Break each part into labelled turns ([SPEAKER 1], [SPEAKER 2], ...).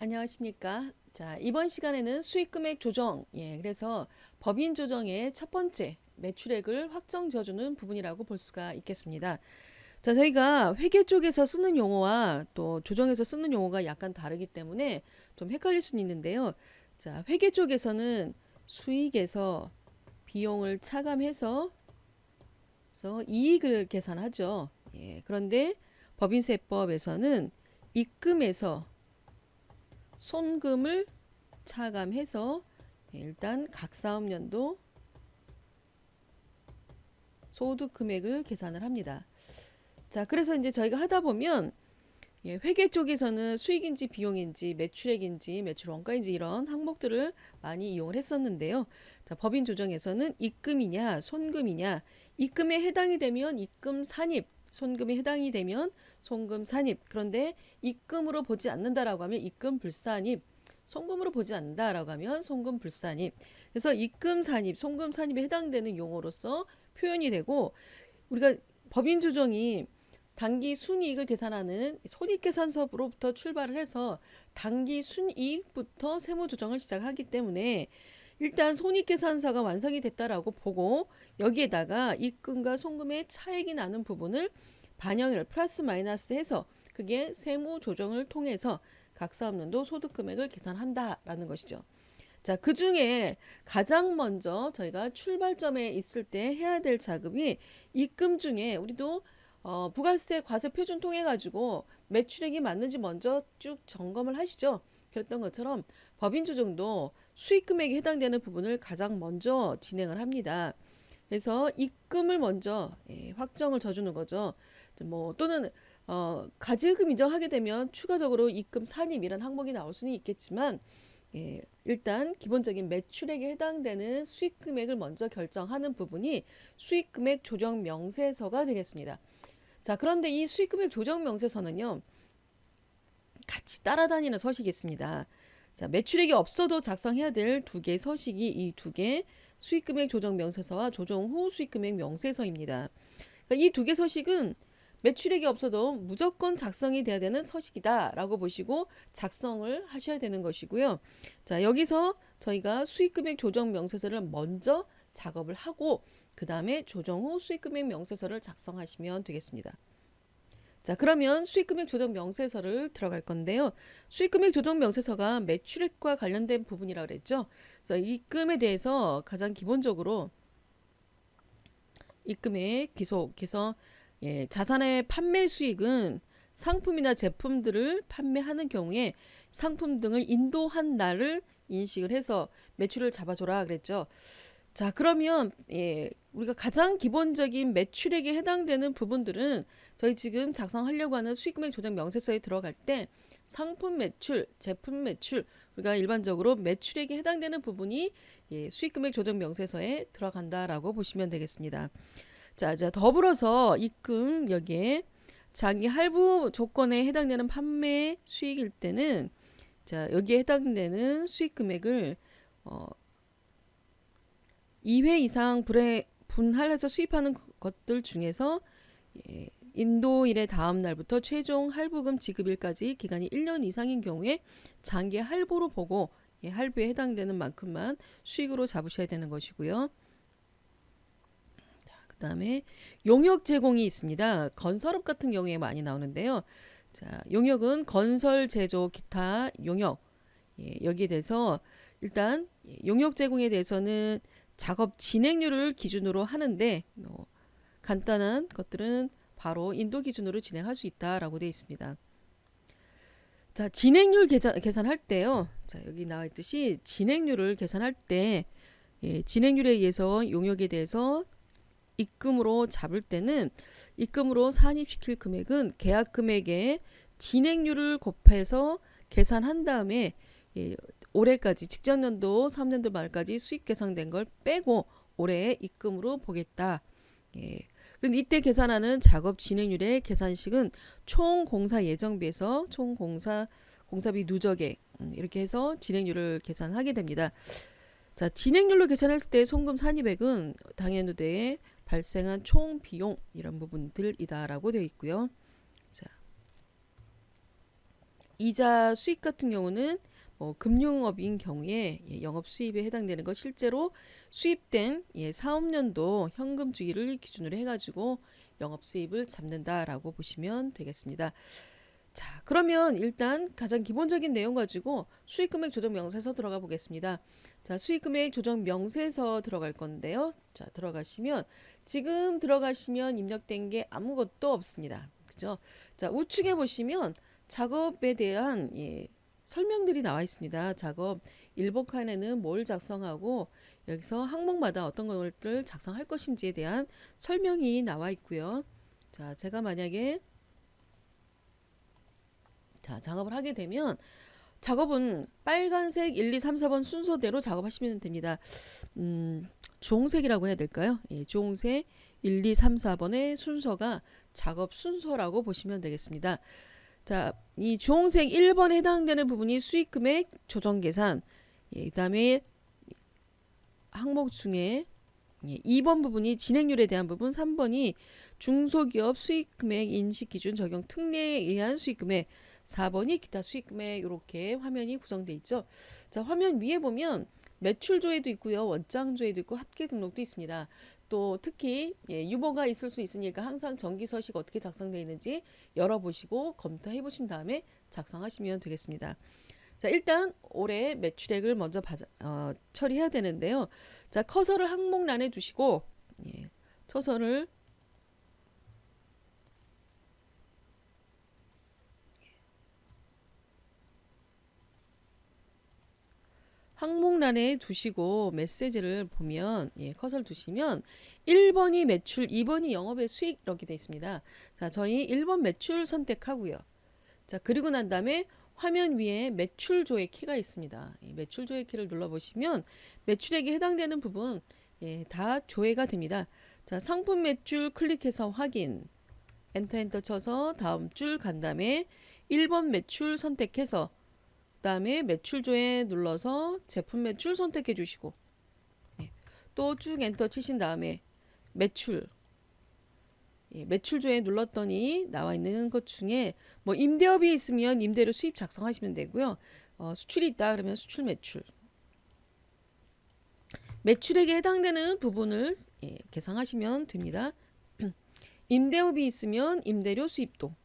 [SPEAKER 1] 안녕하십니까. 자, 이번 시간에는 수익금액 조정, 그래서 법인 조정의 첫 번째 매출액을 확정 지어주는 부분이라고 볼 수가 있겠습니다. 자, 저희가 회계 쪽에서 쓰는 용어와 또 조정에서 쓰는 용어가 약간 다르기 때문에 좀 헷갈릴 수는 있는데요. 자, 회계 쪽에서는 수익에서 비용을 차감해서 이익을 계산하죠. 그런데 법인세법에서는 입금에서 손금을 차감해서 일단 각 사업연도 소득 금액을 계산을 합니다. 자, 그래서 이제 저희가 하다 보면 회계 쪽에서는 수익인지 비용인지 매출액인지 매출 원가인지 이런 항목들을 많이 이용을 했었는데요. 자, 법인 조정에서는 입금이냐 손금이냐, 입금에 해당이 되면 입금 산입, 손금에 해당이 되면 손금 산입. 그런데 입금으로 보지 않는다라고 하면 입금 불산입, 송금으로 보지 않는다라고 하면 송금 불산입. 그래서 입금 산입, 송금 산입에 해당되는 용어로서 표현이 되고, 우리가 법인 조정이 단기 순이익을 계산하는 손익계산서로부터 출발을 해서 단기 순이익부터 세무 조정을 시작하기 때문에 일단 손익계산서가 완성이 됐다라고 보고 여기에다가 입금과 송금의 차익이 나는 부분을 반영을 플러스 마이너스 해서 그게 세무 조정을 통해서 각 사업연도 소득 금액을 계산한다라는 것이죠. 자, 그 중에 가장 먼저 저희가 출발점에 있을 때 해야 될 작업이 입금 중에 우리도 부가세 과세 표준 통해 가지고 매출액이 맞는지 먼저 쭉 점검을 하시죠. 그랬던 것처럼 법인 조정도 수익 금액에 해당되는 부분을 가장 먼저 진행을 합니다. 그래서 입금을 먼저 확정을 져주는 거죠. 뭐 또는 가지금 인정하게 되면 추가적으로 입금 산입 이런 항목이 나올 수는 있겠지만 일단 기본적인 매출액에 해당되는 수익 금액을 먼저 결정하는 부분이 수익 금액 조정 명세서가 되겠습니다. 자, 그런데 이 수익금액 조정 명세서는요, 같이 따라다니는 서식이 있습니다. 자, 매출액이 없어도 작성해야 될 두 개의 서식이 이 두 개 수익금액 조정 명세서와 조정 후 수익금액 명세서입니다. 그러니까 이 두 개 서식은 매출액이 없어도 무조건 작성이 돼야 되는 서식이다라고 보시고 작성을 하셔야 되는 것이고요. 자, 여기서 저희가 수익금액 조정 명세서를 먼저 작업을 하고 그 다음에 조정 후 수익금액 명세서를 작성하시면 되겠습니다. 자, 그러면 수익금액 조정 명세서를 들어갈 건데요. 수익금액 조정 명세서가 매출액과 관련된 부분이라고 그랬죠. 그래서 입금에 대해서 가장 기본적으로 입금의 기속해서 자산의 판매 수익은 상품이나 제품들을 판매하는 경우에 상품 등을 인도한 날을 인식을 해서 매출을 잡아줘라 그랬죠. 자, 그러면 우리가 가장 기본적인 매출액에 해당되는 부분들은 저희 지금 작성하려고 하는 수익금액 조정 명세서에 들어갈 때 상품 매출, 제품 매출, 우리가 일반적으로 매출액에 해당되는 부분이 수익금액 조정 명세서에 들어간다라고 보시면 되겠습니다. 자, 더불어서 입금 여기에 장기 할부 조건에 해당되는 판매 수익일 때는 자, 여기에 해당되는 수익 금액을 2회 이상 분할해서 수입하는 것들 중에서 인도일의 다음 날부터 최종 할부금 지급일까지 기간이 1년 이상인 경우에 장기 할부로 보고 할부에 해당되는 만큼만 수익으로 잡으셔야 되는 것이고요. 그 다음에 용역 제공이 있습니다. 건설업 같은 경우에 많이 나오는데요. 자, 용역은 건설, 제조, 기타 용역. 여기에 대해서 일단 용역 제공에 대해서는 작업 진행률을 기준으로 하는데 간단한 것들은 바로 인도 기준으로 진행할 수 있다라고 되어 있습니다. 자, 진행률 계산할 때요. 자, 여기 나와 있듯이 진행률을 계산할 때 진행률에 의해서 용역에 대해서 입금으로 잡을 때는 입금으로 산입시킬 금액은 계약 금액에 진행률을 곱해서 계산한 다음에 올해까지 직전 연도 3년도 말까지 수익 계산된 걸 빼고 올해의 입금으로 보겠다. 그런데 이때 계산하는 작업 진행률의 계산식은 총 공사 예정비에서 총 공사비 누적액 이렇게 해서 진행률을 계산하게 됩니다. 자, 진행률로 계산할 때 송금 산입액은 당연도대에 발생한 총 비용 이런 부분들이다라고 되어 있고요. 자, 이자 수익 같은 경우는 뭐 금융업인 경우에 영업 수입에 해당되는 것 실제로 수입된 사업년도 현금 주기를 기준으로 해가지고 영업 수입을 잡는다라고 보시면 되겠습니다. 자, 그러면 일단 가장 기본적인 내용 가지고 수익금액 조정 명세서 들어가 보겠습니다. 자, 수익금액 조정 명세서 들어갈 건데요. 자, 들어가시면 지금 들어가시면 입력된 게 아무것도 없습니다. 그죠? 자, 우측에 보시면 작업에 대한 설명들이 나와 있습니다. 작업 1번 칸에는 뭘 작성하고 여기서 항목마다 어떤 것을 작성할 것인지에 대한 설명이 나와 있고요. 자, 제가 만약에 작업을 하게 되면 작업은 빨간색 1, 2, 3, 4번 순서대로 작업하시면 됩니다. 주홍색이라고 해야 될까요? 주홍색 1, 2, 3, 4번의 순서가 작업 순서라고 보시면 되겠습니다. 자, 이 주홍색 1번에 해당되는 부분이 수익금액 조정계산, 그 다음에 항목 중에 2번 부분이 진행률에 대한 부분, 3번이 중소기업 수익금액 인식기준 적용 특례에 의한 수익금액, 4번이 기타 수익금액. 이렇게 화면이 구성되어 있죠. 자, 화면 위에 보면 매출조회도 있고요, 원장조회도 있고 합계 등록도 있습니다. 또 특히 유보가 있을 수 있으니까 항상 정기서식 어떻게 작성되어 있는지 열어보시고 검토해 보신 다음에 작성하시면 되겠습니다. 자, 일단 올해 매출액을 먼저 처리해야 되는데요. 자, 커서를 항목란에 두시고 커서를 항목란에 두시고 메시지를 보면 커서를 두시면 1번이 매출, 2번이 영업의 수익 이렇게 되어 있습니다. 자, 저희 1번 매출 선택하고요. 자, 그리고 난 다음에 화면 위에 매출조회 키가 있습니다. 매출조회 키를 눌러보시면 매출액에 해당되는 부분 다 조회가 됩니다. 자, 상품 매출 클릭해서 확인, 엔터 쳐서 다음 줄 간 다음에 1번 매출 선택해서 그 다음에 매출조회 눌러서 제품 매출 선택해 주시고 또 쭉 엔터 치신 다음에 매출 매출조회 눌렀더니 나와 있는 것 중에 뭐 임대업이 있으면 임대료 수입 작성하시면 되고요. 수출이 있다 그러면 수출 매출, 매출액에 해당되는 부분을 계산하시면 됩니다. 임대업이 있으면 임대료 수입도.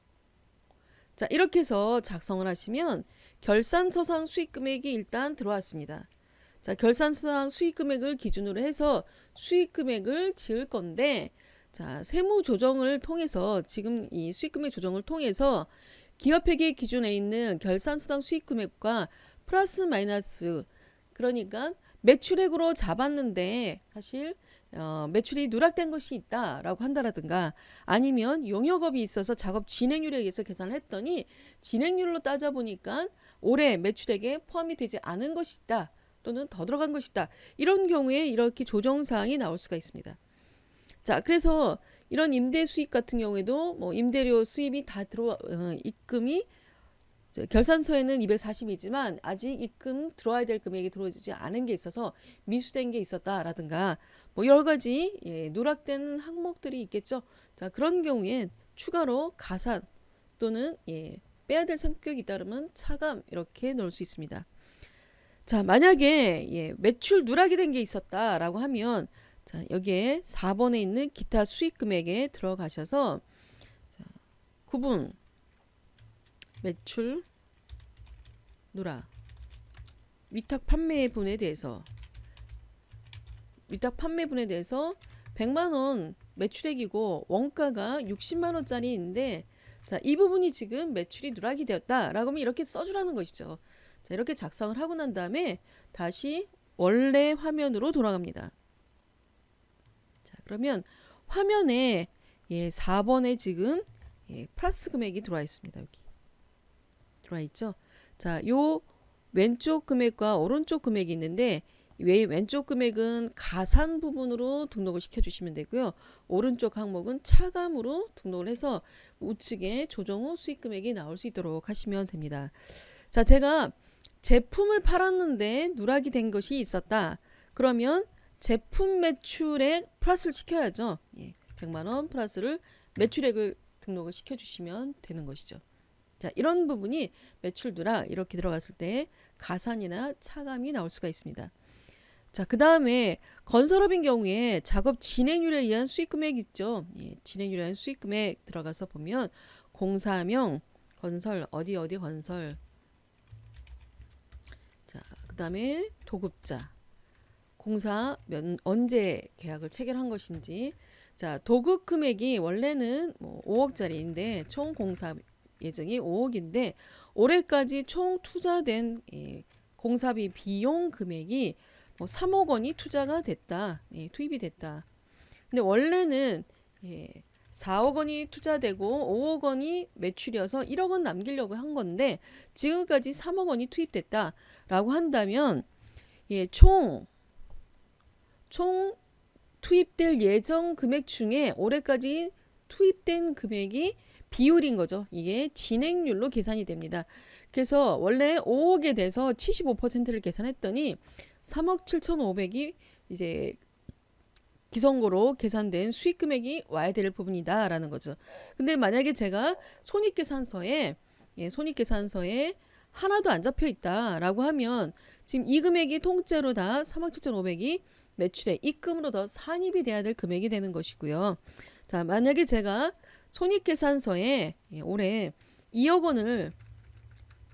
[SPEAKER 1] 자, 이렇게 해서 작성을 하시면 결산서상 수익금액이 일단 들어왔습니다. 자, 결산서상 수익금액을 기준으로 해서 수익금액을 지을 건데, 자, 세무조정을 통해서 지금 이 수익금액 조정을 통해서 기업회계 기준에 있는 결산서상 수익금액과 플러스 마이너스, 그러니까 매출액으로 잡았는데 사실 매출이 누락된 것이 있다라고 한다라든가, 아니면 용역업이 있어서 작업 진행률에 의해서 계산을 했더니 진행률로 따져보니까 올해 매출액에 포함이 되지 않은 것이 있다, 또는 더 들어간 것이 있다, 이런 경우에 이렇게 조정사항이 나올 수가 있습니다. 자, 그래서 이런 임대 수입 같은 경우에도 뭐 임대료 수입이 다 입금이 결산서에는 240이지만 아직 입금 들어와야 될 금액이 들어오지 않은 게 있어서 미수된 게 있었다라든가 뭐 여러 가지 누락된 항목들이 있겠죠. 자, 그런 경우엔 추가로 가산 또는 빼야 될 성격이 있다면 차감 이렇게 넣을 수 있습니다. 자, 만약에 매출 누락이 된 게 있었다라고 하면, 자, 여기에 4번에 있는 기타 수익 금액에 들어가셔서 자, 구분 매출 누락 위탁 판매분에 대해서 100만원 매출액이고 원가가 60만원짜리인데, 자, 이 부분이 지금 매출이 누락이 되었다라고 하면 이렇게 써주라는 것이죠. 자, 이렇게 작성을 하고 난 다음에 다시 원래 화면으로 돌아갑니다. 자, 그러면 화면에 4번에 지금 플러스 금액이 들어와 있습니다. 여기 들어와 있죠. 자, 요 왼쪽 금액과 오른쪽 금액이 있는데, 왼쪽 금액은 가산 부분으로 등록을 시켜주시면 되고요. 오른쪽 항목은 차감으로 등록을 해서 우측에 조정 후 수익 금액이 나올 수 있도록 하시면 됩니다. 자, 제가 제품을 팔았는데 누락이 된 것이 있었다. 그러면 제품 매출액 플러스를 시켜야죠. 100만원 플러스를 매출액을 등록을 시켜주시면 되는 것이죠. 자, 이런 부분이 매출 누락 이렇게 들어갔을 때 가산이나 차감이 나올 수가 있습니다. 자, 그 다음에 건설업인 경우에 작업 진행률에 의한 수익금액 있죠. 예, 진행률에 의한 수익금액 들어가서 보면 공사명, 건설, 어디 건설. 자, 그 다음에 도급자, 공사 언제 계약을 체결한 것인지. 자, 도급 금액이 원래는 뭐 5억짜리인데 총 공사 예정이 5억인데 올해까지 총 투자된 공사비 비용 금액이 뭐 3억 원이 투자가 됐다. 투입이 됐다. 근데 원래는 4억 원이 투자되고 5억 원이 매출이어서 1억 원 남기려고 한 건데 지금까지 3억 원이 투입됐다라고 한다면 총 투입될 예정 금액 중에 올해까지 투입된 금액이 비율인 거죠. 이게 진행률로 계산이 됩니다. 그래서 원래 5억에 대해서 75%를 계산했더니 3억 7,500이 이제 기성고로 계산된 수익 금액이 와야 될 부분이다라는 거죠. 근데 만약에 제가 손익계산서에 하나도 안 잡혀 있다라고 하면 지금 이 금액이 통째로 다 3억 7,500이 매출에 입금으로 더 산입이 돼야 될 금액이 되는 것이고요. 자, 만약에 제가 손익계산서에 올해 2억 원을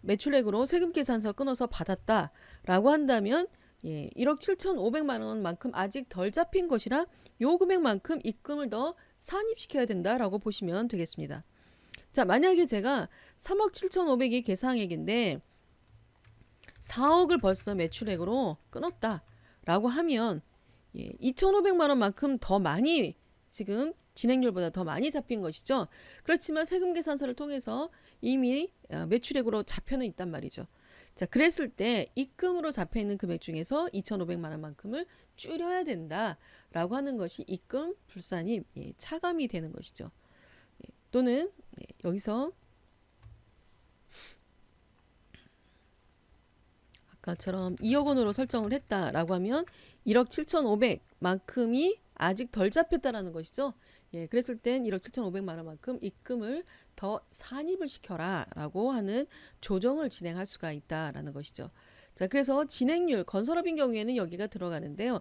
[SPEAKER 1] 매출액으로 세금계산서 끊어서 받았다라고 한다면 1억 7,500만 원만큼 아직 덜 잡힌 것이라 요 금액만큼 입금을 더 산입시켜야 된다라고 보시면 되겠습니다. 자, 만약에 제가 3억 7,500이 계상액인데 4억을 벌써 매출액으로 끊었다라고 하면 2,500만 원만큼 더 많이 지금 진행률보다 더 많이 잡힌 것이죠. 그렇지만 세금계산서를 통해서 이미 매출액으로 잡혀는 있단 말이죠. 자, 그랬을 때 입금으로 잡혀있는 금액 중에서 2,500만 원만큼을 줄여야 된다라고 하는 것이 입금 불산입 차감이 되는 것이죠. 또는 여기서 아까처럼 2억 원으로 설정을 했다라고 하면 1억 7,500만큼이 아직 덜 잡혔다라는 것이죠. 그랬을 땐 1억 7,500만 원만큼 입금을 더 산입을 시켜라 라고 하는 조정을 진행할 수가 있다라는 것이죠. 자, 그래서 진행률, 건설업인 경우에는 여기가 들어가는데요.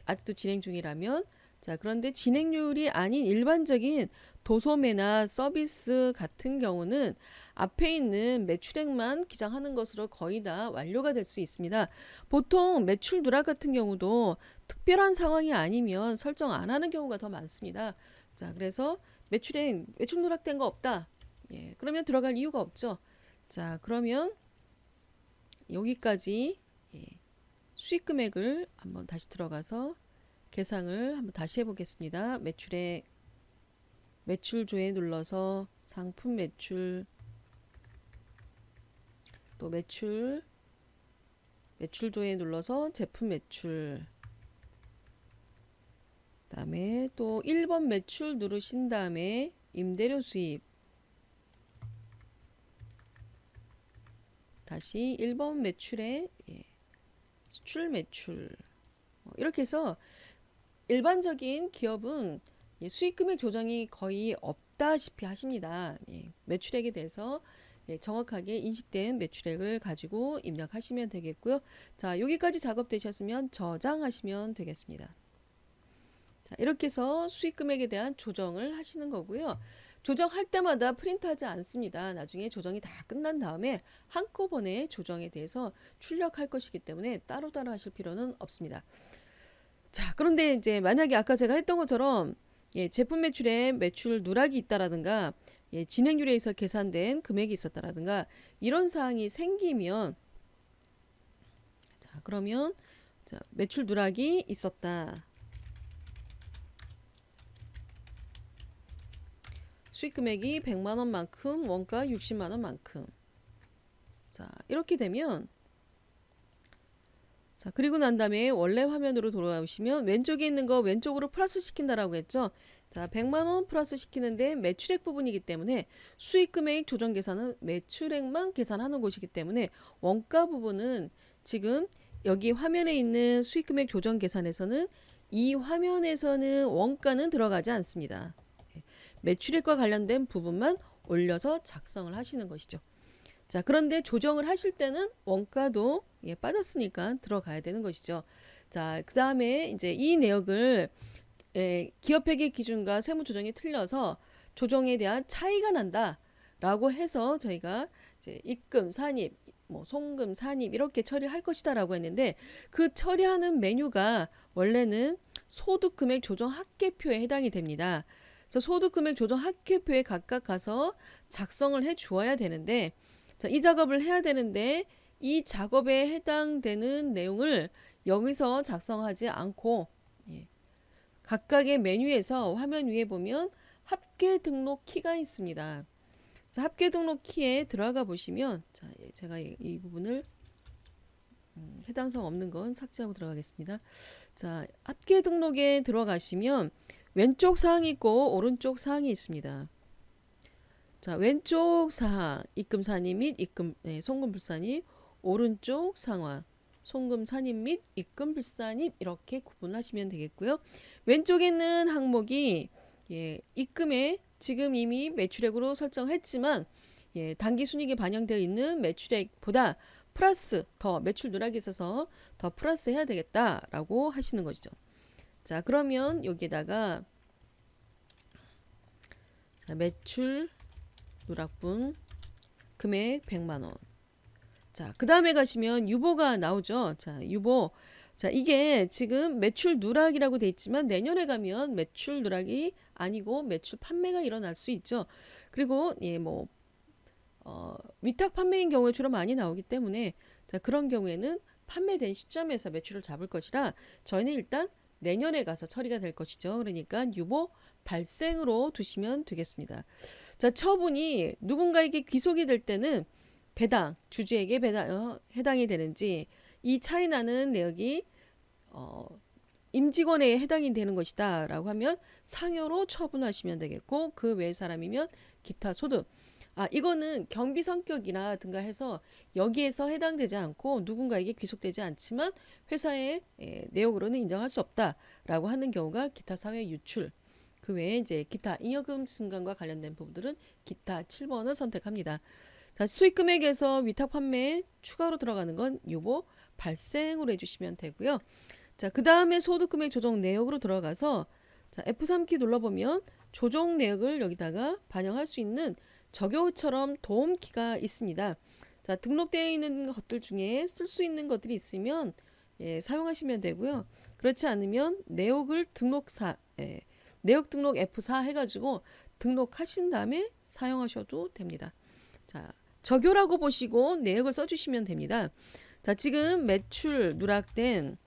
[SPEAKER 1] 아직도 진행 중이라면 자, 그런데 진행률이 아닌 일반적인 도소매나 서비스 같은 경우는 앞에 있는 매출액만 기장하는 것으로 거의 다 완료가 될 수 있습니다. 보통 매출 누락 같은 경우도 특별한 상황이 아니면 설정 안 하는 경우가 더 많습니다. 자, 그래서 매출 누락된 거 없다. 그러면 들어갈 이유가 없죠. 자, 그러면 여기까지 수익 금액을 한번 다시 들어가서 계상을 한번 다시 해보겠습니다. 매출조에 눌러서 상품 매출, 또 매출조에 눌러서 제품 매출, 그 다음에 또 1번 매출 누르신 다음에 임대료 수입, 다시 1번 매출에 수출 매출, 이렇게 해서 일반적인 기업은 수익금액 조정이 거의 없다시피 하십니다. 매출액에 대해서 정확하게 인식된 매출액을 가지고 입력하시면 되겠고요. 자, 여기까지 작업되셨으면 저장하시면 되겠습니다. 자, 이렇게 해서 수익금액에 대한 조정을 하시는 거고요. 조정할 때마다 프린트하지 않습니다. 나중에 조정이 다 끝난 다음에 한꺼번에 조정에 대해서 출력할 것이기 때문에 따로따로 하실 필요는 없습니다. 자, 그런데 이제 만약에 아까 제가 했던 것처럼 제품 매출에 매출 누락이 있다라든가 진행률에 의해서 계산된 금액이 있었다라든가 이런 사항이 생기면 자, 그러면 자, 매출 누락이 있었다. 수익 금액이 100만 원만큼, 원가 60만 원만큼. 자, 이렇게 되면 자, 그리고 난 다음에 원래 화면으로 돌아오시면 왼쪽에 있는 거 왼쪽으로 플러스 시킨다라고 했죠. 자, 100만 원 플러스 시키는데 매출액 부분이기 때문에 수익 금액 조정 계산은 매출액만 계산하는 곳이기 때문에 원가 부분은 지금 여기 화면에 있는 수익 금액 조정 계산에서는 이 화면에서는 원가는 들어가지 않습니다. 매출액과 관련된 부분만 올려서 작성을 하시는 것이죠. 자, 그런데 조정을 하실 때는 원가도 빠졌으니까 들어가야 되는 것이죠. 자, 그 다음에 이제 이 내역을 기업회계 기준과 세무조정이 틀려서 조정에 대한 차이가 난다라고 해서 저희가 이제 입금, 산입, 뭐 송금, 산입 이렇게 처리할 것이다라고 했는데 그 처리하는 메뉴가 원래는 소득금액 조정 합계표에 해당이 됩니다. 그래서 소득금액 조정 합계표에 각각 가서 작성을 해 주어야 되는데 자, 이 작업을 해야 되는데 이 작업에 해당되는 내용을 여기서 작성하지 않고 각각의 메뉴에서 화면 위에 보면 합계 등록 키가 있습니다. 자, 합계 등록 키에 들어가 보시면 자, 제가 이 부분을 해당사항 없는 건 삭제하고 들어가겠습니다. 자, 합계 등록에 들어가시면 왼쪽 사항이 있고 오른쪽 사항이 있습니다. 자, 왼쪽 사항 입금 산입 및 입금 송금 불산입, 오른쪽 상황 송금 산입 및 입금 불산입 이렇게 구분하시면 되겠고요. 왼쪽에 있는 항목이 입금에 지금 이미 매출액으로 설정했지만 단기 순이익에 반영되어 있는 매출액보다 플러스 더 매출 누락이 있어서 더 플러스 해야 되겠다라고 하시는 것이죠. 자, 그러면 여기에다가 자, 매출 누락분 금액 100만원. 자, 그 다음에 가시면 유보가 나오죠. 자, 유보. 자, 이게 지금 매출 누락이라고 돼 있지만 내년에 가면 매출 누락이 아니고 매출 판매가 일어날 수 있죠. 그리고 위탁 판매인 경우에 주로 많이 나오기 때문에 자, 그런 경우에는 판매된 시점에서 매출을 잡을 것이라 저희는 일단 내년에 가서 처리가 될 것이죠. 그러니까 유보 발생으로 두시면 되겠습니다. 자, 처분이 누군가에게 귀속이 될 때는 배당, 주주에게 해당이 되는지 이 차이 나는 내역이 임직원에 해당이 되는 것이다 라고 하면 상여로 처분하시면 되겠고 그 외 사람이면 기타 소득. 이거는 경비 성격이라든가 해서 여기에서 해당되지 않고 누군가에게 귀속되지 않지만 회사의 내역으로는 인정할 수 없다라고 하는 경우가 기타 사회 유출. 그 외에 이제 기타 잉여금 승강과 관련된 부분들은 기타 7번을 선택합니다. 자, 수익 금액에서 위탁 판매에 추가로 들어가는 건 유보 발생으로 해주시면 되고요. 자, 그 다음에 소득 금액 조정 내역으로 들어가서 자, F3키 눌러보면 조정 내역을 여기다가 반영할 수 있는 적요처럼 도움키가 있습니다. 자, 등록되어 있는 것들 중에 쓸 수 있는 것들이 있으면 사용하시면 되고요. 그렇지 않으면 내역을 내역 등록 F4 해가지고 등록하신 다음에 사용하셔도 됩니다. 자, 적요라고 보시고 내역을 써주시면 됩니다. 자, 지금 매출 누락된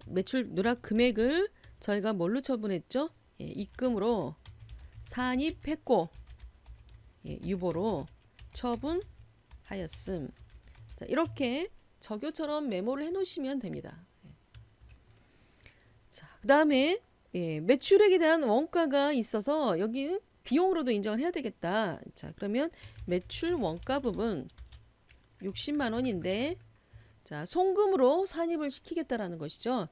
[SPEAKER 1] 매출 누락 금액을 저희가 뭘로 처분했죠? 입금으로 산입했고 유보로 처분하였음. 자, 이렇게 적요처럼 메모를 해놓으시면 됩니다. 자, 그 다음에 매출액에 대한 원가가 있어서 여기 비용으로도 인정을 해야 되겠다. 자, 그러면 매출 원가 부분 60만 원인데 자, 송금으로 산입을 시키겠다라는 것이죠.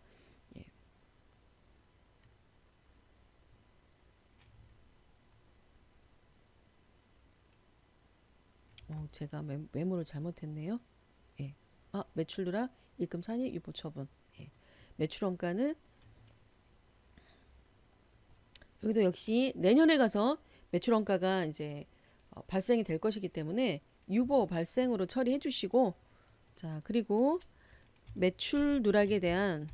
[SPEAKER 1] 제가 메모를 잘못했네요. 매출 누락, 입금 산입, 유보 처분. 매출 원가는 여기도 역시 내년에 가서 매출 원가가 이제 발생이 될 것이기 때문에 유보 발생으로 처리해 주시고 자, 그리고 매출 누락에 대한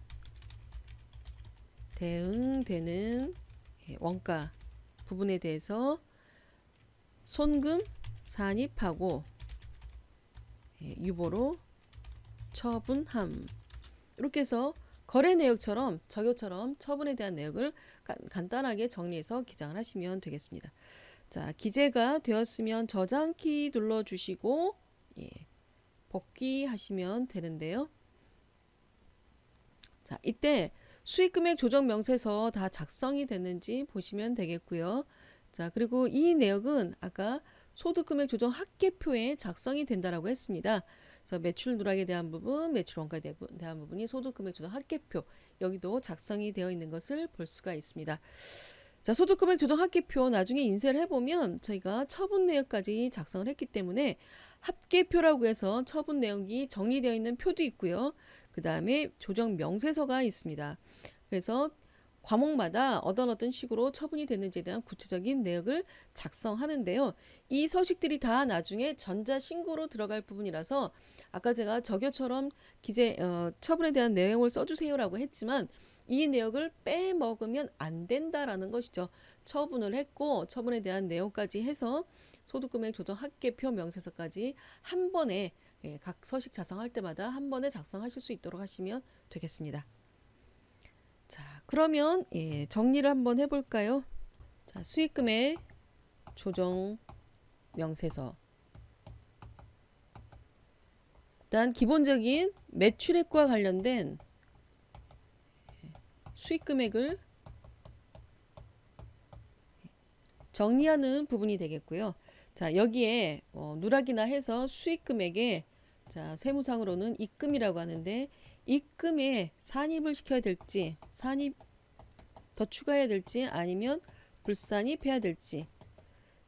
[SPEAKER 1] 대응되는 원가 부분에 대해서 손금 산입하고 유보로 처분함. 이렇게 해서 거래 내역처럼 적요처럼 처분에 대한 내역을 간단하게 정리해서 기장을 하시면 되겠습니다. 자, 기재가 되었으면 저장키 눌러주시고 복귀하시면 되는데요. 자, 이때 수익금액 조정 명세서 다 작성이 됐는지 보시면 되겠고요. 자, 그리고 이 내역은 아까 소득금액 조정 합계표에 작성이 된다라고 했습니다. 그래서 매출 누락에 대한 부분, 매출 원가에 대한 부분이 소득금액 조정 합계표 여기도 작성이 되어 있는 것을 볼 수가 있습니다. 자, 소득금액 조정 합계표 나중에 인쇄를 해보면 저희가 처분 내역까지 작성을 했기 때문에 합계표라고 해서 처분 내역이 정리되어 있는 표도 있고요. 그 다음에 조정 명세서가 있습니다. 그래서 과목마다 어떤 식으로 처분이 됐는지에 대한 구체적인 내역을 작성하는데요. 이 서식들이 다 나중에 전자신고로 들어갈 부분이라서 아까 제가 저교처럼 처분에 대한 내용을 써주세요라고 했지만 이 내역을 빼먹으면 안 된다라는 것이죠. 처분을 했고 처분에 대한 내용까지 해서 소득금액 조정 합계표 명세서까지 한 번에 각 서식 작성할 때마다 한 번에 작성하실 수 있도록 하시면 되겠습니다. 자, 그러면 정리를 한번 해볼까요? 자, 수익금액 조정 명세서. 일단 기본적인 매출액과 관련된 수익금액을 정리하는 부분이 되겠고요. 자, 여기에 누락이나 해서 수익금액에 자, 세무상으로는 입금이라고 하는데 입금에 산입을 시켜야 될지, 산입 더 추가해야 될지 아니면 불산입해야 될지.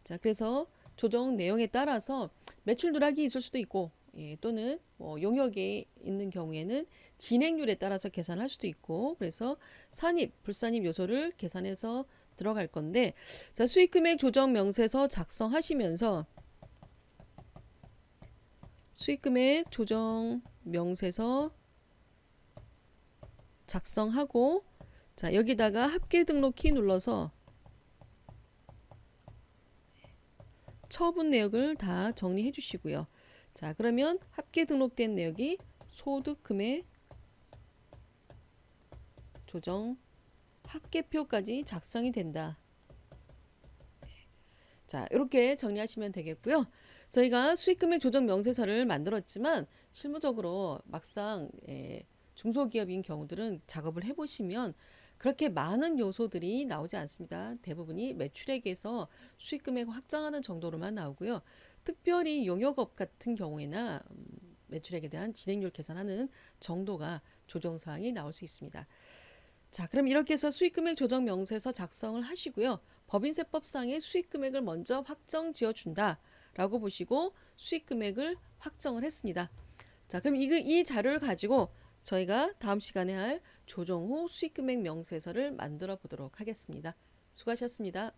[SPEAKER 1] 자, 그래서 조정 내용에 따라서 매출 누락이 있을 수도 있고 또는 용역에 있는 경우에는 진행률에 따라서 계산할 수도 있고 그래서 산입, 불산입 요소를 계산해서 들어갈 건데 자, 수익금액 조정 명세서 작성하시면서 수익금액 조정 명세서 작성하고 자, 여기다가 합계 등록키 눌러서 처분 내역을 다 정리해 주시고요. 자, 그러면 합계 등록된 내역이 소득금액 조정 합계표까지 작성이 된다. 자, 이렇게 정리하시면 되겠고요. 저희가 수익금액 조정 명세서를 만들었지만 실무적으로 막상 중소기업인 경우들은 작업을 해보시면 그렇게 많은 요소들이 나오지 않습니다. 대부분이 매출액에서 수익금액을 확정하는 정도로만 나오고요. 특별히 용역업 같은 경우에나 매출액에 대한 진행률 계산하는 정도가 조정사항이 나올 수 있습니다. 자, 그럼 이렇게 해서 수익금액 조정 명세서 작성을 하시고요. 법인세법상의 수익금액을 먼저 확정 지어준다 라고 보시고 수익금액을 확정을 했습니다. 자, 그럼 이 자료를 가지고 저희가 다음 시간에 할 조정 후 수익금액 명세서를 만들어 보도록 하겠습니다. 수고하셨습니다.